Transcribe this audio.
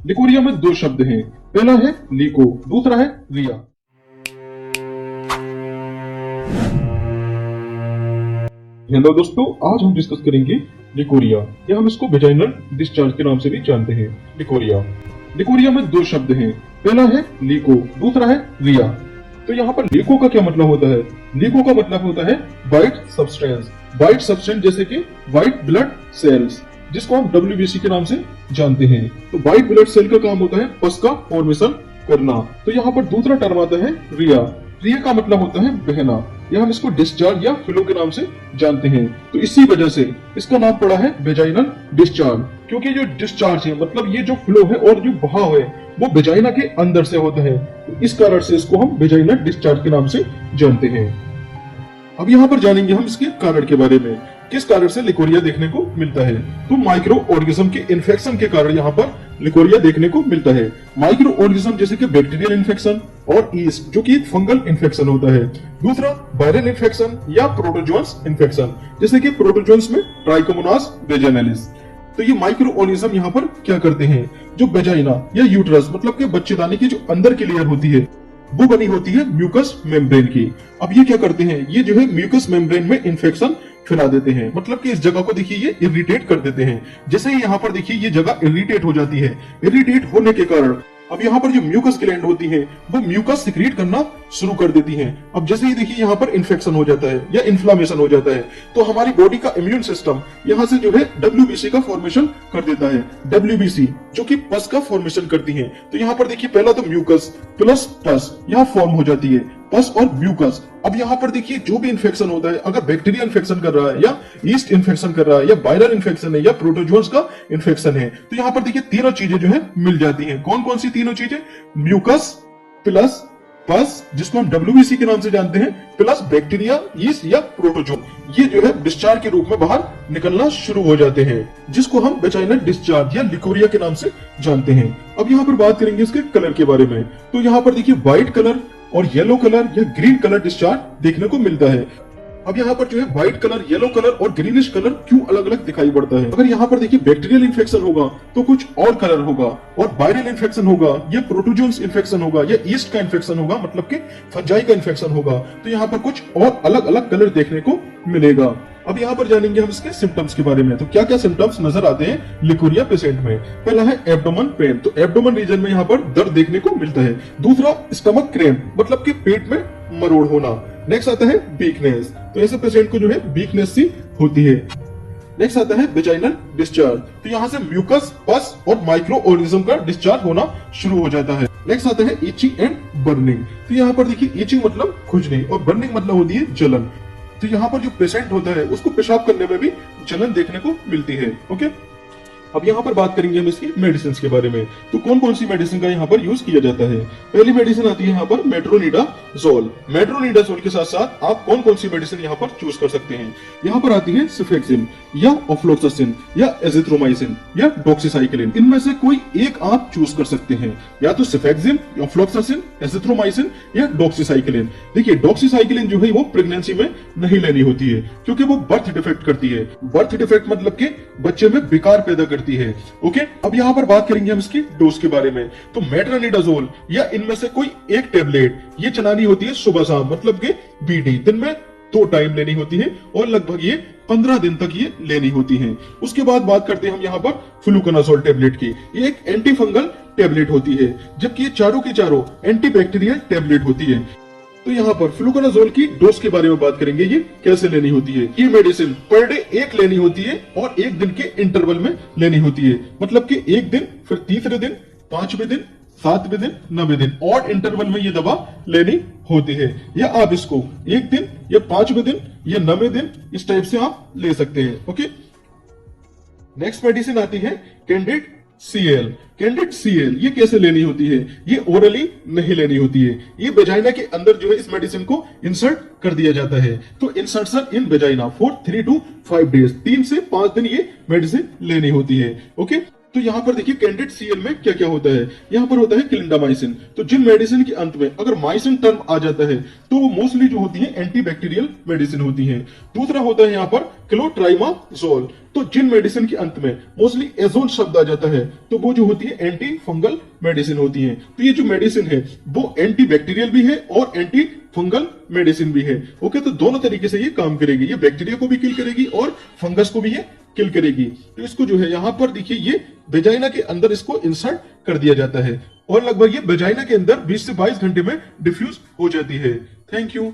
Leucorrhoea में दो शब्द हैं, पहला है लीको, दूसरा है रिया। हेलो दोस्तों, आज हम डिस्कस करेंगे लिकोरिया, या हम इसको वेजाइनल डिस्चार्ज के नाम से भी जानते हैं। लिकोरिया लिकोरिया में दो शब्द हैं, पहला है लीको, दूसरा है रिया। तो यहाँ पर लीको का क्या मतलब होता है? लीको का मतलब होता है व्हाइट सब्सटेंस। व्हाइट सब्सटेंस जैसे कि व्हाइट ब्लड सेल्स, जिसको हम WBC के नाम से जानते हैं। तो व्हाइट ब्लड सेल का काम होता है पस का फॉर्मेशन करना। तो यहाँ पर दूसरा टर्म आता है रिया। रिया का मतलब होता है बहना, या हम इसको डिस्चार्ज या फ्लो के नाम से जानते हैं। तो इसी वजह से इसका नाम पड़ा है वेजाइनल डिस्चार्ज, क्योंकि जो डिस्चार्ज है मतलब ये जो फ्लो है और जो बहाव है वो वेजाइना के अंदर से होता है। तो इस कारण से इसको हम वेजाइनल डिस्चार्ज के नाम से जानते हैं। अब यहाँ पर जानेंगे हम इसके कारण के बारे में, किस कारण से लिकोरिया देखने को मिलता है। तो माइक्रो ऑर्गेनिज्म के इन्फेक्शन के कारण यहाँ पर लिकोरिया देखने को मिलता है। माइक्रो ऑर्गेनिज्म जैसे कि बैक्टीरियल इन्फेक्शन और ईस्ट, जो कि एक फंगल इन्फेक्शन होता है। दूसरा वायरल इन्फेक्शन या प्रोटोजोन्स इन्फेक्शन, जैसे कि प्रोटोजोन्स में ट्राइकोमोनास वेजाइनालिस। तो ये माइक्रो ऑर्गेनिज्म यहाँ पर क्या करते हैं, जो वेजाइना या यूट्रस मतलब के बच्चेदानी की जो अंदर की लेयर होती है वो बनी होती है म्यूकस मेम्ब्रेन की। अब ये क्या करते हैं, ये जो है म्यूकस मेम्ब्रेन में इन्फेक्शन फैला देते हैं, मतलब कि इस जगह को देखिए ये इरिटेट कर देते हैं। जैसे ही यहाँ पर देखिए ये जगह इरिटेट हो जाती है, इरिटेट होने के कारण अब यहाँ पर जो म्यूकस ग्लैंड होती है वो म्यूकस सिक्रीट करना शुरू कर देती हैं। अब जैसे ही देखिए यहाँ पर इन्फेक्शन हो जाता है या इन्फ्लामेशन हो जाता है, तो हमारी बॉडी का इम्यून सिस्टम यहाँ से जो है WBC का फॉर्मेशन कर देता है। WBC जो कि पस का फॉर्मेशन करती है। तो यहाँ पर देखिए पहला तो म्यूकस प्लस पस यहाँ फॉर्म हो जाती है, पस और म्यूकस। अब यहाँ पर देखिए जो भी इन्फेक्शन होता है, अगर बैक्टीरिया इन्फेक्शन कर रहा है या ईस्ट इन्फेक्शन कर रहा है या वायरल इन्फेक्शन है या प्रोटोजोन्स का इन्फेक्शन है, तो यहाँ पर देखिए तीनों चीजें जो है मिल जाती हैं। कौन कौन सी तीनों चीजें? म्यूकस प्लस पस, जिसको हम WBC के नाम से जानते हैं, प्लस बैक्टीरिया, ईस्ट या प्रोटोजोन, ये जो है डिस्चार्ज के रूप में बाहर निकलना शुरू हो जाते हैं, जिसको हम वेजाइनल डिस्चार्ज या लिकोरिया के नाम से जानते हैं। अब यहाँ पर बात करेंगे इसके कलर के बारे में। तो यहाँ पर देखिए व्हाइट कलर और येलो कलर या ग्रीन कलर डिस्चार्ज देखने को मिलता है। अब यहाँ पर जो है व्हाइट कलर, येलो कलर और ग्रीनिश कलर क्यों अलग अलग दिखाई पड़ता है? अगर यहाँ पर देखिए बैक्टीरियल इन्फेक्शन होगा तो कुछ और कलर होगा, और वायरल इन्फेक्शन होगा या प्रोटोजोन्स इन्फेक्शन होगा या ईस्ट का इन्फेक्शन होगा मतलब कि फंजाई का इन्फेक्शन होगा, तो यहाँ पर कुछ और अलग अलग कलर देखने को मिलेगा। अब यहाँ पर जानेंगे हम इसके सिम्टम्स के बारे में। तो क्या क्या सिम्टम्स नजर आते हैं लिकोरिया पेशेंट में? पहला है एब्डोमेन पेन, तो एब्डोमेन रीजन में यहाँ पर दर्द देखने को मिलता है। दूसरा स्टमक क्रैम्प, मतलब कि पेट में मरोड़ होना। नेक्स्ट आता है वीकनेस, तो ऐसे पेशेंट को जो है वीकनेस सी होती है। नेक्स्ट आता है वेजाइनल डिस्चार्ज, तो यहाँ से म्यूकस, पस और माइक्रो ऑर्गेनिज्म का डिस्चार्ज होना शुरू हो जाता है। नेक्स्ट आता है इचिंग एंड बर्निंग, तो यहाँ पर देखिए इचिंग मतलब खुजली और बर्निंग मतलब होती है जलन। तो यहाँ पर जो पेशेंट होता है उसको पेशाब करने में भी जलन देखने को मिलती है। ओके, अब यहाँ पर बात करेंगे हम इसकी मेडिसिन के बारे में। तो कौन कौन सी मेडिसिन का यहाँ पर यूज किया जाता है? पहली मेडिसिन आती है यहाँ पर मेट्रोनिडाजोल। मेट्रोनिडाजोल के साथ साथ आप कौन कौन सी मेडिसिन यहाँ पर चूज कर सकते हैं? यहाँ पर आती है सिफेक्सिन या ऑफ्लोक्सासिन या एजिथ्रोमाइसिन या डॉक्सीसाइक्लिन। इनमें से कोई एक आप चूज कर सकते हैं, या तो सिफेक्सिन, ऑफ्लोक्सासिन, एजिथ्रोमाइसिन या डॉक्सीसाइक्लिन। देखिए डॉक्सीसाइक्लिन जो है वो प्रेगनेंसी में नहीं लेनी होती है, क्योंकि वो बर्थ डिफेक्ट करती है। बर्थ डिफेक्ट मतलब कि बच्चे में विकार पैदा करती है। ओके, अब यहाँ पर बात करेंगे हम इसकी डोज के बारे में। तो मेट्रोनिडाजोल या इनमें से कोई एक टेबलेट ये चलानी होती है सुबह शाम, मतलब कि BD, दिन में 2 टाइम लेनी होती है और लगभग ये 15 दिन तक ये लेनी होती है। उसके बाद बात करते हैं हम यहाँ पर फ्लूकोनाजोल टेबलेट की। ये एक एंटी फंगल टेबलेट होती है, जबकि ये चारों की चारों एंटी बैक्टीरियल टेबलेट होती है। तो यहाँ पर फ्लूकोनाजोल की डोज के बारे में बात करेंगे, ये कैसे लेनी होती है। ये मेडिसिन पर डे 1 लेनी होती है और 1 दिन के इंटरवल में लेनी होती है, मतलब कि 1 दिन, फिर तीसरे दिन, 5वें दिन, 7वें दिन, 9वें दिन, और इंटरवल में ये दवा लेनी होती है। या आप इसको 1 दिन या 5वें दिन या 9वें दिन इस टाइप से आप ले सकते हैं। ओके, नेक्स्ट मेडिसिन आती है कैंडिड CL। कैंडिड CL ये कैसे लेनी होती है? ये ओरली नहीं लेनी होती है, ये वेजाइना के अंदर जो है इस मेडिसिन को इंसर्ट कर दिया जाता है। तो insertion in vagina for 3 to 5 days, 3 से 5 दिन ये मेडिसिन लेनी होती है। ओके, तो यहाँ पर देखिए कैंडिडेट सीएल में क्या क्या होता है। यहाँ पर होता है क्लिंडामाइसिन। तो जिन मेडिसिन के अंत में अगर माइसिन टर्म आ जाता है तो वो मोस्टली जो होती है एंटीबैक्टीरियल मेडिसिन होती है। दूसरा होता है यहाँ पर क्लोट्राइमाजोल। तो जिन मेडिसिन के अंत में मोस्टली एजोल शब्द आ जाता है तो वो जो होती है एंटी फंगल मेडिसिन होती है। तो ये जो मेडिसिन है वो एंटीबैक्टीरियल भी है और एंटी फंगल मेडिसिन भी है। ओके, तो दोनों तरीके से ये काम करेगी। ये बैक्टीरिया को भी किल करेगी और फंगस को भी ये किल करेगी। तो इसको जो है यहाँ पर देखिए ये वेजाइना के अंदर इसको इंसर्ट कर दिया जाता है और लगभग ये वेजाइना के अंदर 20 से 22 घंटे में डिफ्यूज हो जाती है। Thank you.